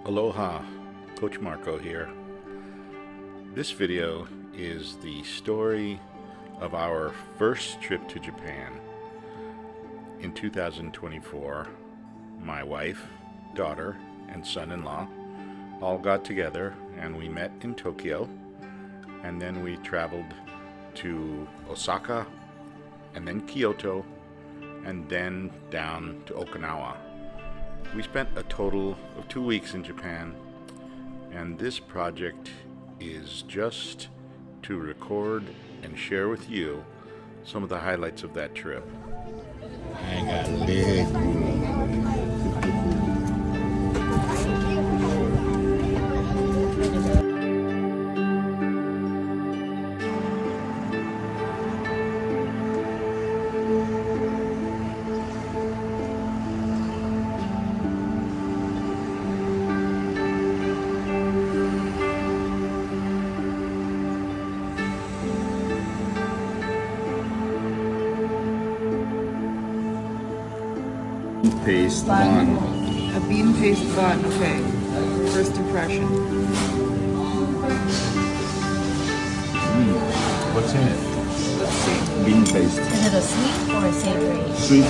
Aloha, Coach Marco here. This video is the story of our first trip to Japan. In 2024, my wife, daughter, and son-in-law all got together and we met in Tokyo, and then we traveled to Osaka and then Kyoto and then down to Okinawa. We spent a total of 2 weeks in Japan, and this project is just to record and share with you some of the highlights of that trip. I got leg. Paste bun. A bean paste bun, okay. First impression. What's in it? Let's see. Bean paste. Is it a sweet or a savory? Sweet.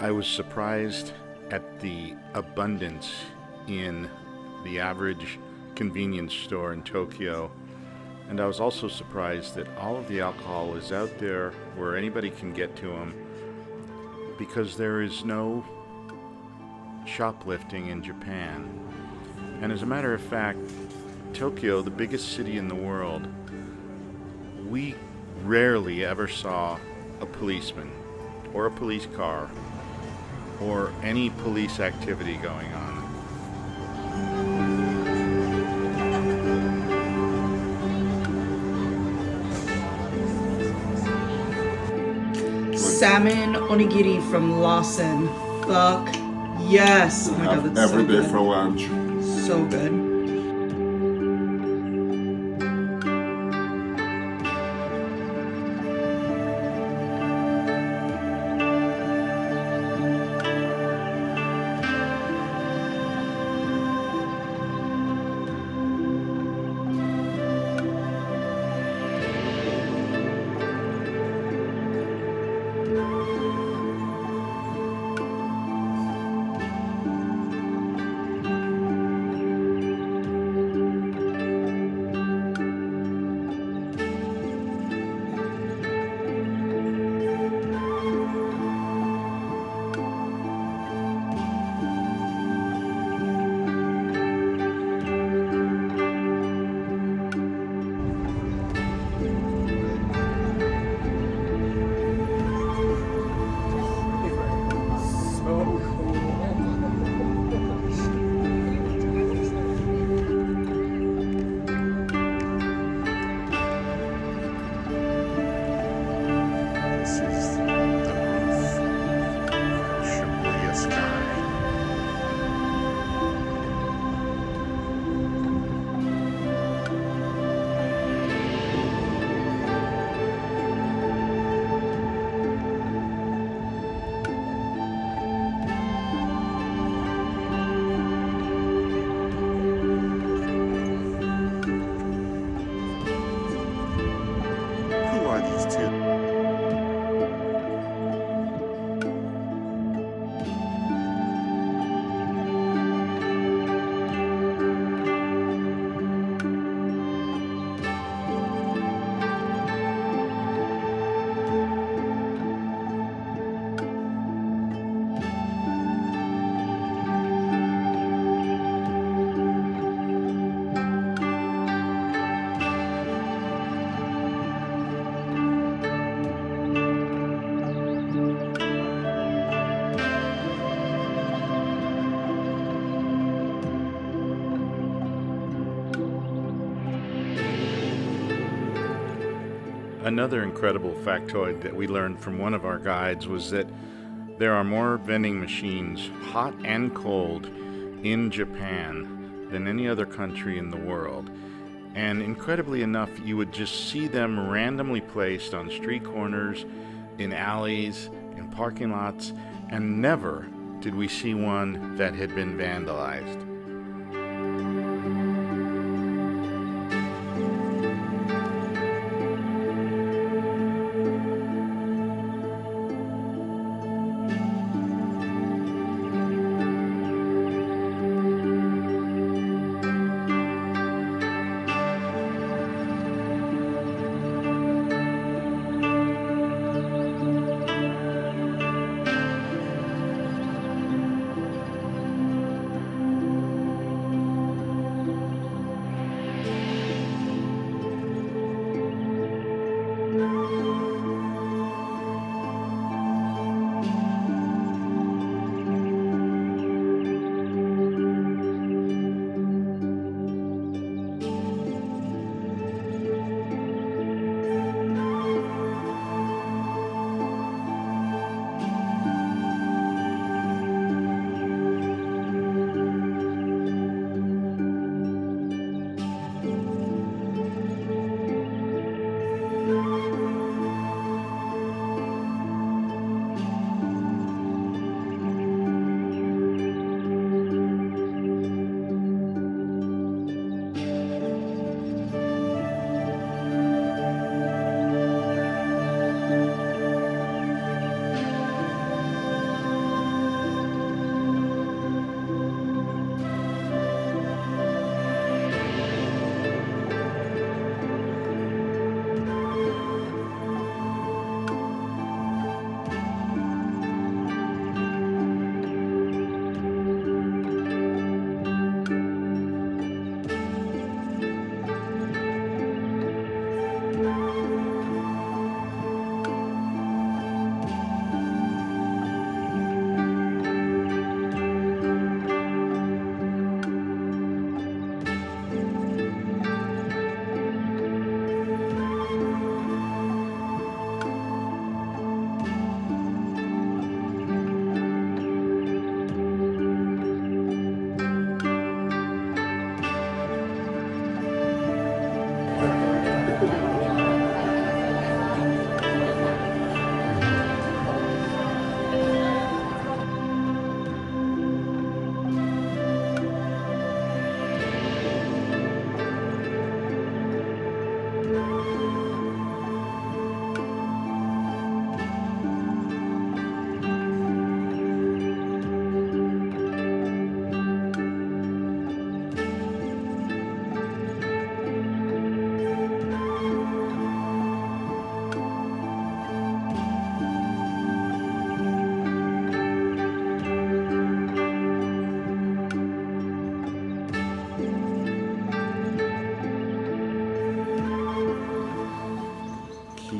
I was surprised at the abundance in the average convenience store in Tokyo, and I was also surprised that all of the alcohol is out there where anybody can get to them, because there is no shoplifting in Japan. And as a matter of fact, Tokyo, the biggest city in the world, we rarely ever saw a policeman or a police car or any police activity going on. Salmon onigiri from Lawson. Fuck yes. Oh my god, that's Every so day good. for lunch. So good. Another incredible factoid that we learned from one of our guides was that there are more vending machines, hot and cold, in Japan than any other country in the world. And incredibly enough, you would just see them randomly placed on street corners, in alleys, in parking lots, and never did we see one that had been vandalized.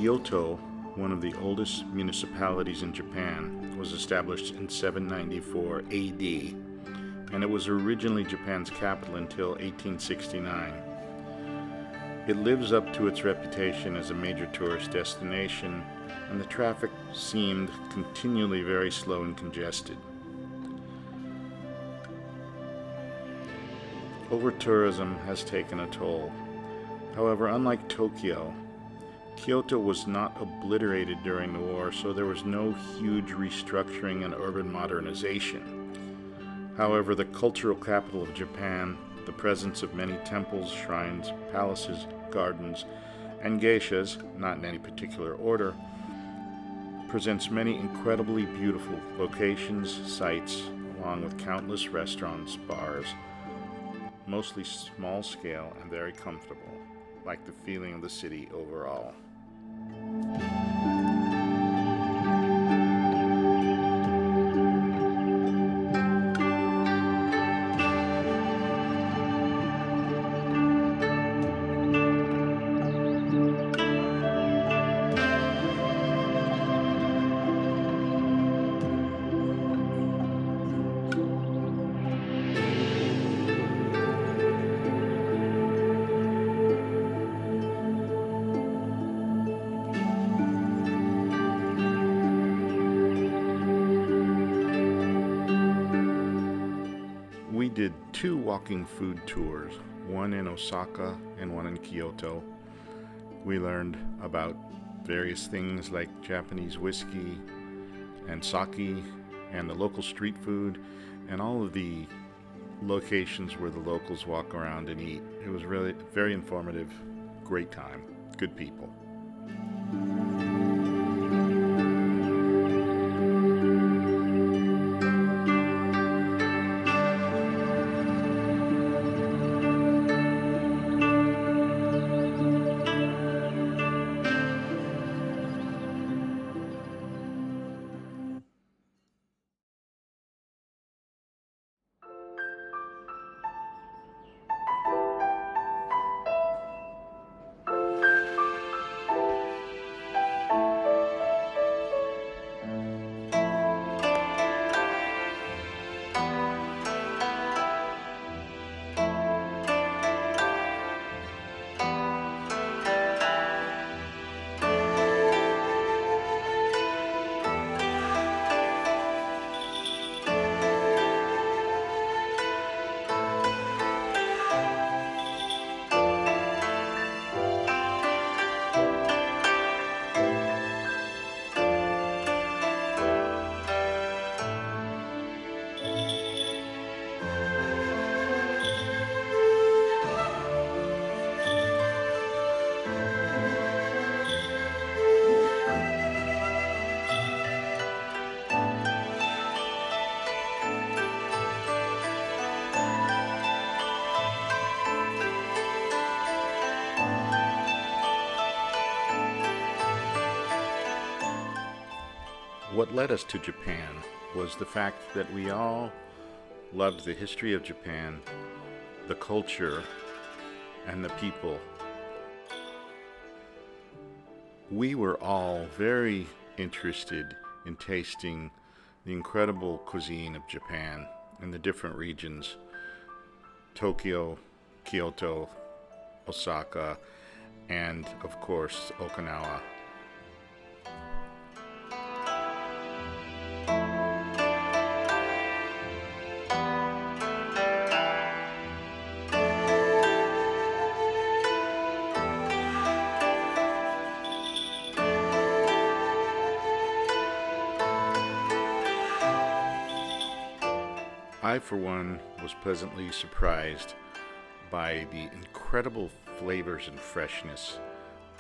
Kyoto, one of the oldest municipalities in Japan, was established in 794 AD, and it was originally Japan's capital until 1869. It lives up to its reputation as a major tourist destination, and the traffic seemed continually very slow and congested. Over-tourism has taken a toll. However, unlike Tokyo, Kyoto was not obliterated during the war, so there was no huge restructuring and urban modernization. However, the cultural capital of Japan, the presence of many temples, shrines, palaces, gardens, and geishas, not in any particular order, presents many incredibly beautiful locations, sites, along with countless restaurants, bars, mostly small scale and very comfortable, like the feeling of the city overall. did 2 walking food tours, one in Osaka and one in Kyoto. We learned about various things like Japanese whiskey and sake and the local street food and all of the locations where the locals walk around and eat. It was really very informative, great time, good people. What led us to Japan was the fact that we all loved the history of Japan, the culture, and the people. We were all very interested in tasting the incredible cuisine of Japan in the different regions: Tokyo, Kyoto, Osaka, and of course Okinawa. I, for one, was pleasantly surprised by the incredible flavors and freshness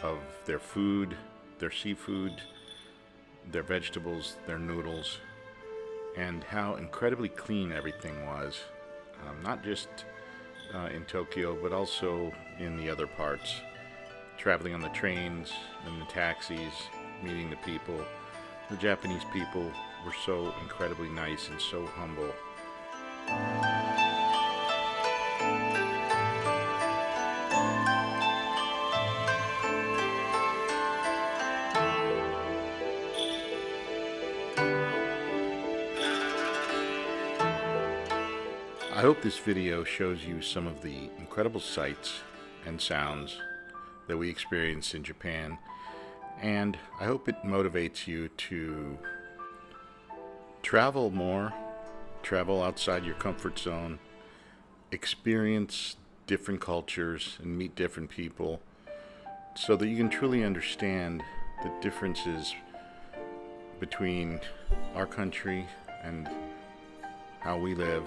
of their food, their seafood, their vegetables, their noodles, and how incredibly clean everything was. Not just in Tokyo, but also in the other parts. Traveling on the trains and the taxis, meeting the people. The Japanese people were so incredibly nice and so humble. I hope this video shows you some of the incredible sights and sounds that we experience in Japan, and I hope it motivates you to travel more, travel outside your comfort zone, experience different cultures and meet different people so that you can truly understand the differences between our country and how we live.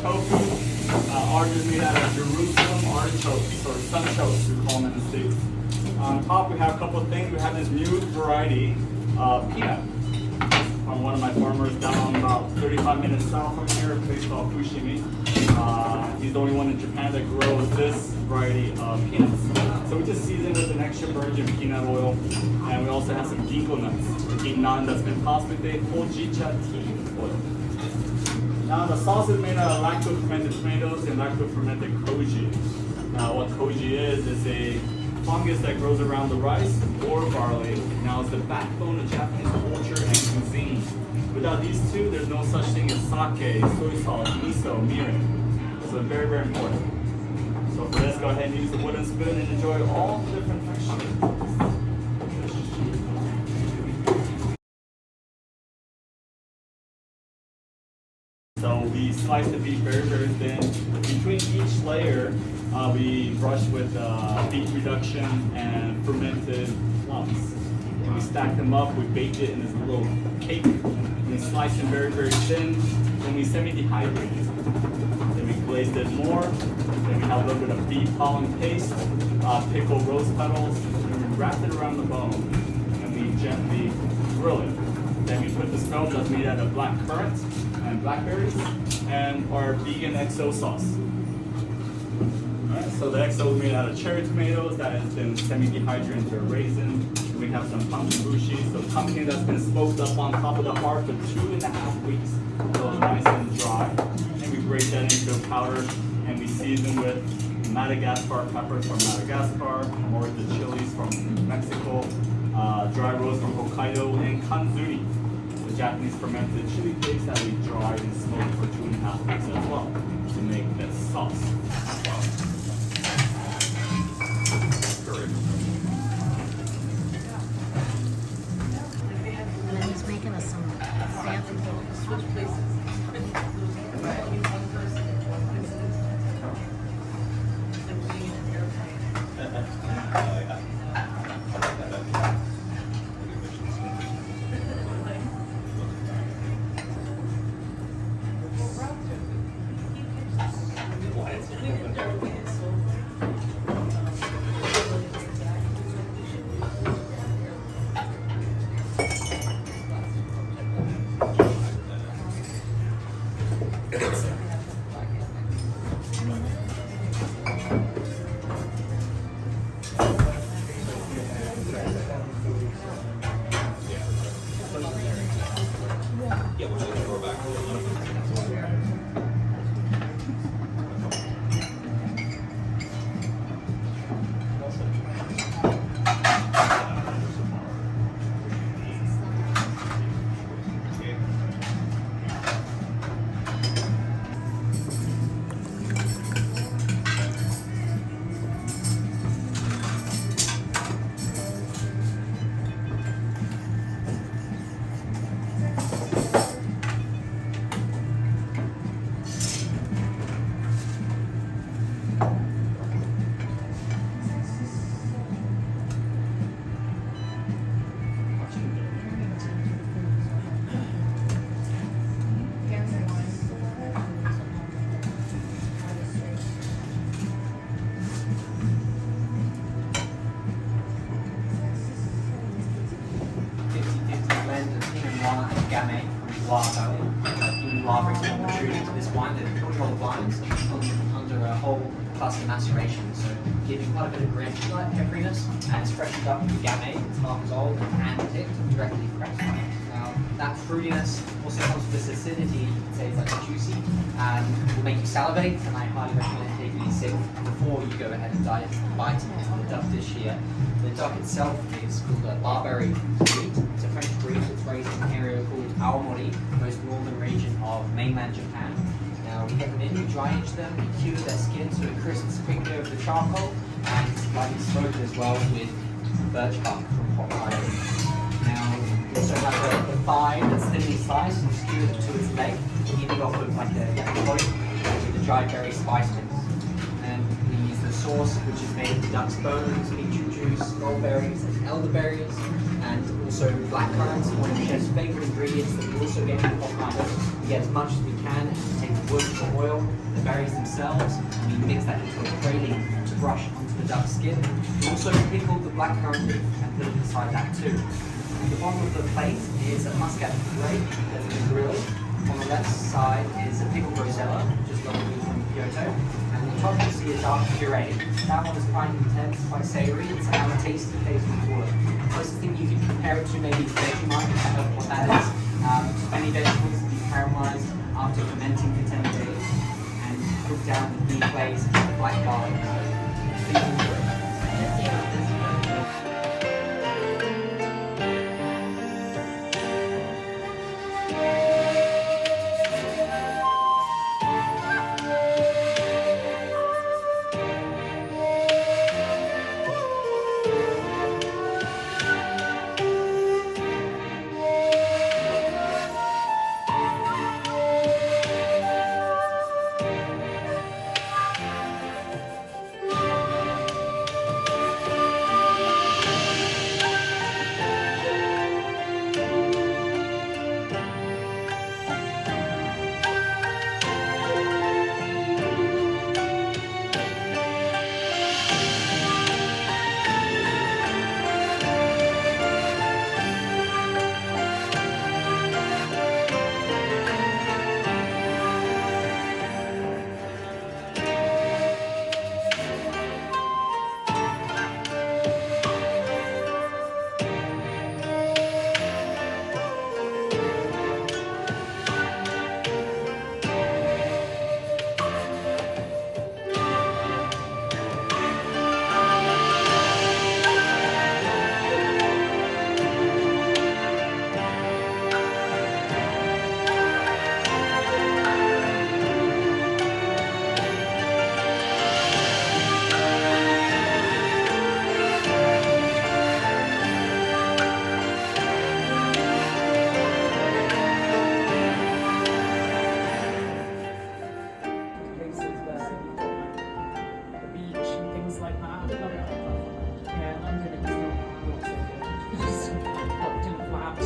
Tofu. Ours is made out of Jerusalem artichokes, or sunchokes, we call them in the States. On top we have a couple of things. We have this new variety of peanut from from one of my farmers down about 35 minutes south from here, a place called Fushimi. He's the only one in Japan that grows this variety of peanuts. So we just season with an extra virgin peanut oil, and we also have some ginkgo nuts, ginnan that's been tossed with a hojicha tea oil. Now the sauce is made out of lacto-fermented tomatoes and lacto-fermented koji. Now what koji is a fungus that grows around the rice or barley. Now it's the backbone of Japanese culture and cuisine. Without these two, there's no such thing as sake, soy sauce, miso, mirin. So very, very important. So for this, go ahead and use the wooden spoon and enjoy all the different textures. So we slice the beef very, very thin. Between each layer, we brush with beef reduction and fermented plums. And we stack them up, we baked it in this little cake. And we slice them very, very thin. Then we semi-dehydrate it. Then we glazed it more. Then we have a little bit of beef pollen paste, pickled rose petals, and we wrap it around the bone. And we gently grill it. Then we put the stone that's made out of black currant and blackberries and our vegan XO sauce. Alright, so the XO is made out of cherry tomatoes that has been semi-dehydrated into a raisin. We have some pumpkin bushi, so pumpkin that's been smoked up on top of the hearth for 2.5 weeks. So it's nice and dry. And we break that into a powder and we season with Madagascar peppers from Madagascar, or the chilies from Mexico, dry rose from Hokkaido, and kanzuri, the Japanese fermented chili paste that we dried and smoked for 2.5 weeks as well to make this sauce. And then he's making us some fancy switch places. This wine that 12 wines under a whole cluster maceration, so giving quite a bit of grape pepperiness, and it's freshened up with gamay. It's half as old and hand-picked directly pressed. Now that fruitiness also comes with this acidity. You can say it's like juicy and will make you salivate. And I highly recommend taking a sip before you go ahead and bite into the duck dish here. The duck itself is called a barberry breed. It's a French breed that's raised in an area called Aomori, the most northern region of mainland Japan. Now we get them in, we dry age them, we cure their skin so it crisps quickly over the charcoal, and lightly smoked as well with birch bark from Hokkaido. Now we also have the thigh that's thinly sliced and skewered to its leg, eaten off with like a yakitori with the dried berry spice mix. And we use the sauce, which is made of duck's bones, beetroot juice, mulberries, and elderberries, and also blackcurrants, one of the chef's favorite ingredients that we also get from Hokkaido. We get as much as we can, and we take the wood, the oil, the berries themselves, and we mix that into a crading to brush onto the duck's skin. We also pickled the blackcurrant leaf and put it inside that too. At the bottom of the plate is a muscat grape that's been grilled. On the left side is a pickled rosella, just locally from Kyoto. And on the top you see a dark puree. That one is quite intense, quite savoury. It's our taste for it. Closest thing you can compare it to maybe is Vegemite, if you know what that is. Just many vegetables to be caramelised after fermenting for 10 days and cooked down with deep glaze and black garlic. Please enjoy. places where you've got like the beach and things like that. Yeah, London it's not so good. It's just locked in a flat. You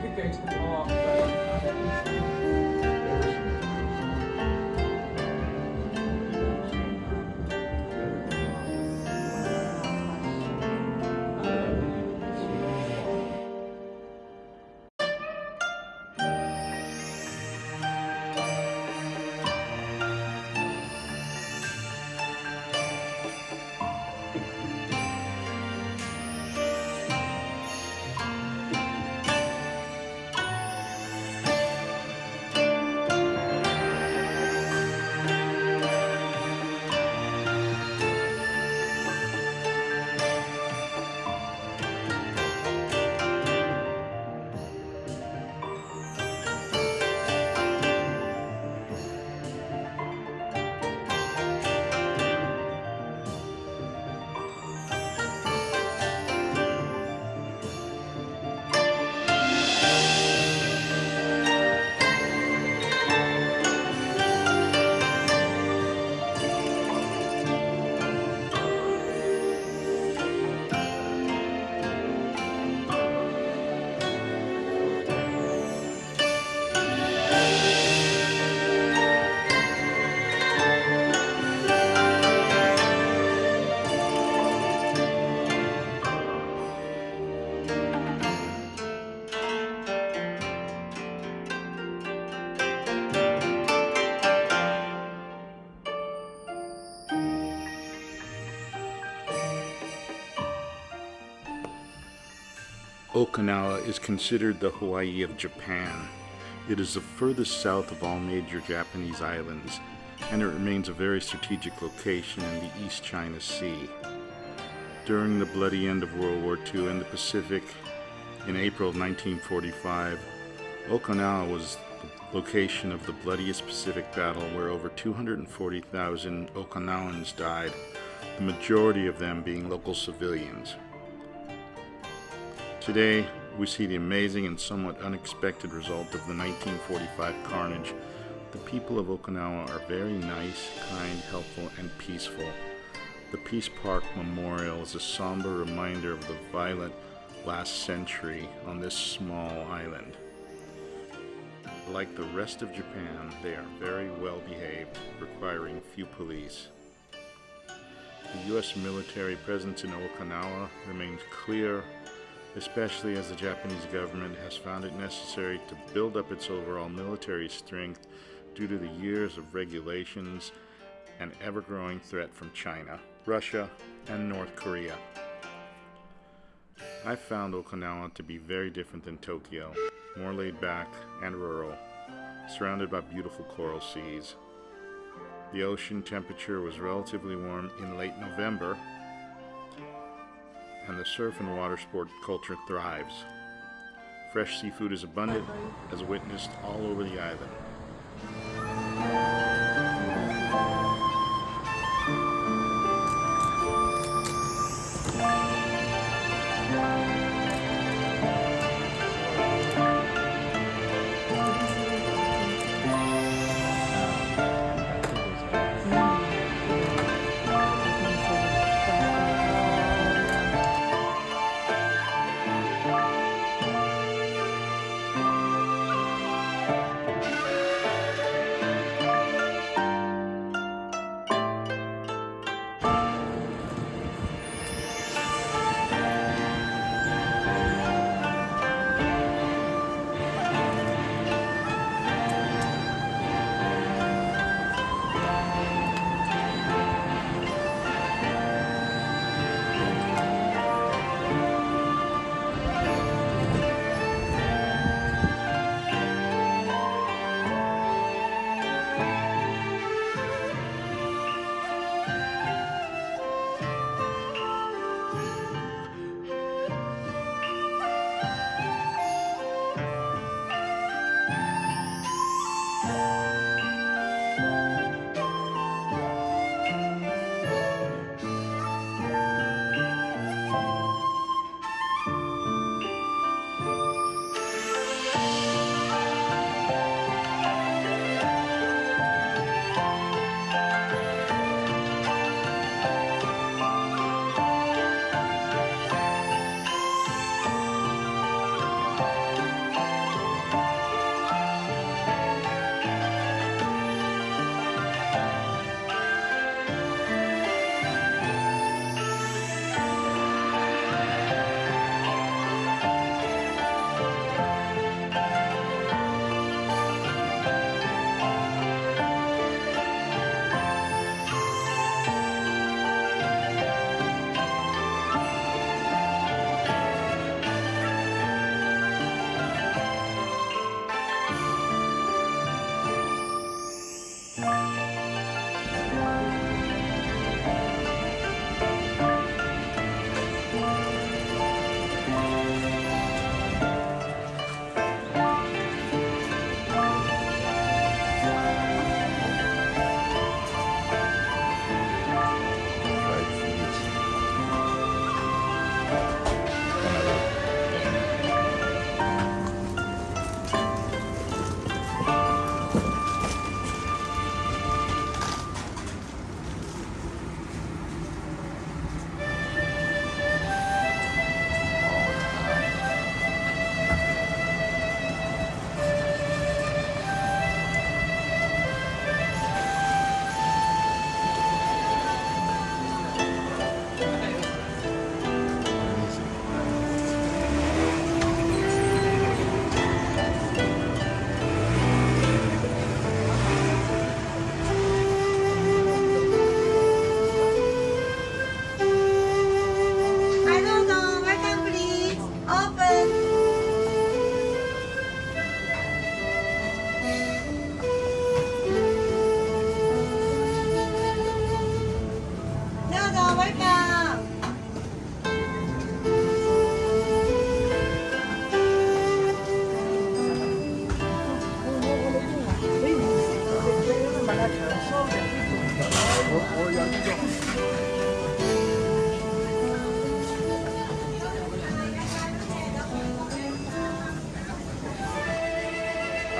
could go to the park, Okinawa is considered the Hawaii of Japan. It is the furthest south of all major Japanese islands, and it remains a very strategic location in the East China Sea. During the bloody end of World War II in the Pacific, in April 1945, Okinawa was the location of the bloodiest Pacific battle where over 240,000 Okinawans died, the majority of them being local civilians. Today, we see the amazing and somewhat unexpected result of the 1945 carnage. The people of Okinawa are very nice, kind, helpful, and peaceful. The Peace Park Memorial is a somber reminder of the violent last century on this small island. Like the rest of Japan, they are very well behaved, requiring few police. The U.S. military presence in Okinawa remains clear especially as the Japanese government has found it necessary to build up its overall military strength due to the years of regulations and ever-growing threat from China, Russia, and North Korea. I found Okinawa to be very different than Tokyo, more laid back and rural, surrounded by beautiful coral seas. The ocean temperature was relatively warm in late November, and the surf and water sport culture thrives. Fresh seafood is abundant, as witnessed all over the island.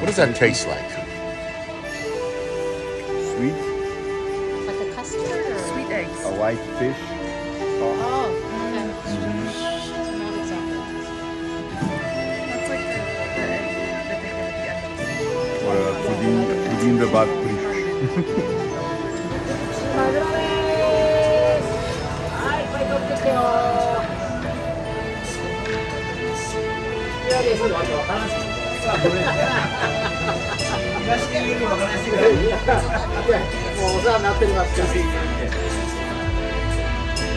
What does that taste like? Sweet, Like a custard or? Sweet eggs. a white fish. Oh, okay. Not exactly. That's like the egg that they get at the end. Or pudding de bak fish. マグロです。はい、これ取ってきてよ。そうでわけわからんし。東にいるのわからんしぐらい。いや、もうお世話になってますから。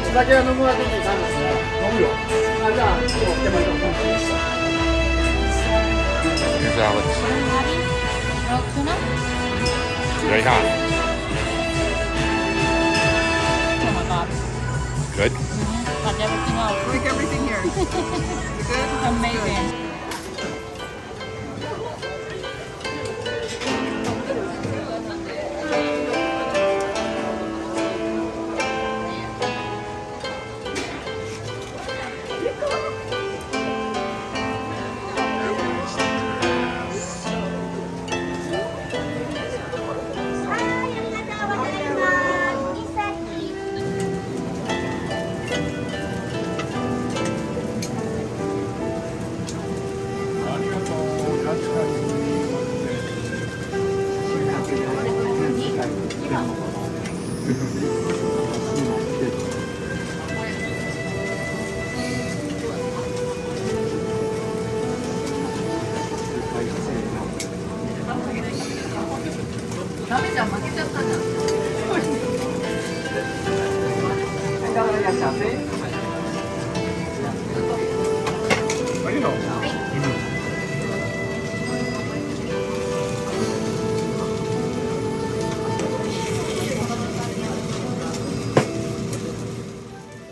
お酒は飲むわけにいかんですが。飲むよ。あ、じゃあ、今日手前の本当でした。Here's Alex. Rock tuna? Very hot. Oh my god. Good. Like everything else. Like everything here. Is it good? Amazing.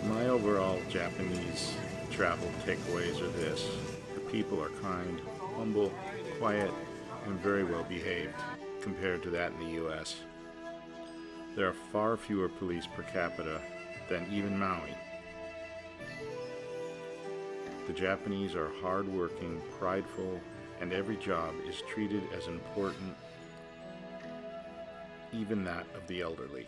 My overall Japanese travel takeaways are this. The people are kind, humble, quiet, and very well behaved compared to that in the US. There are far fewer police per capita than even Maui. The Japanese are hardworking, prideful, and every job is treated as important, even that of the elderly.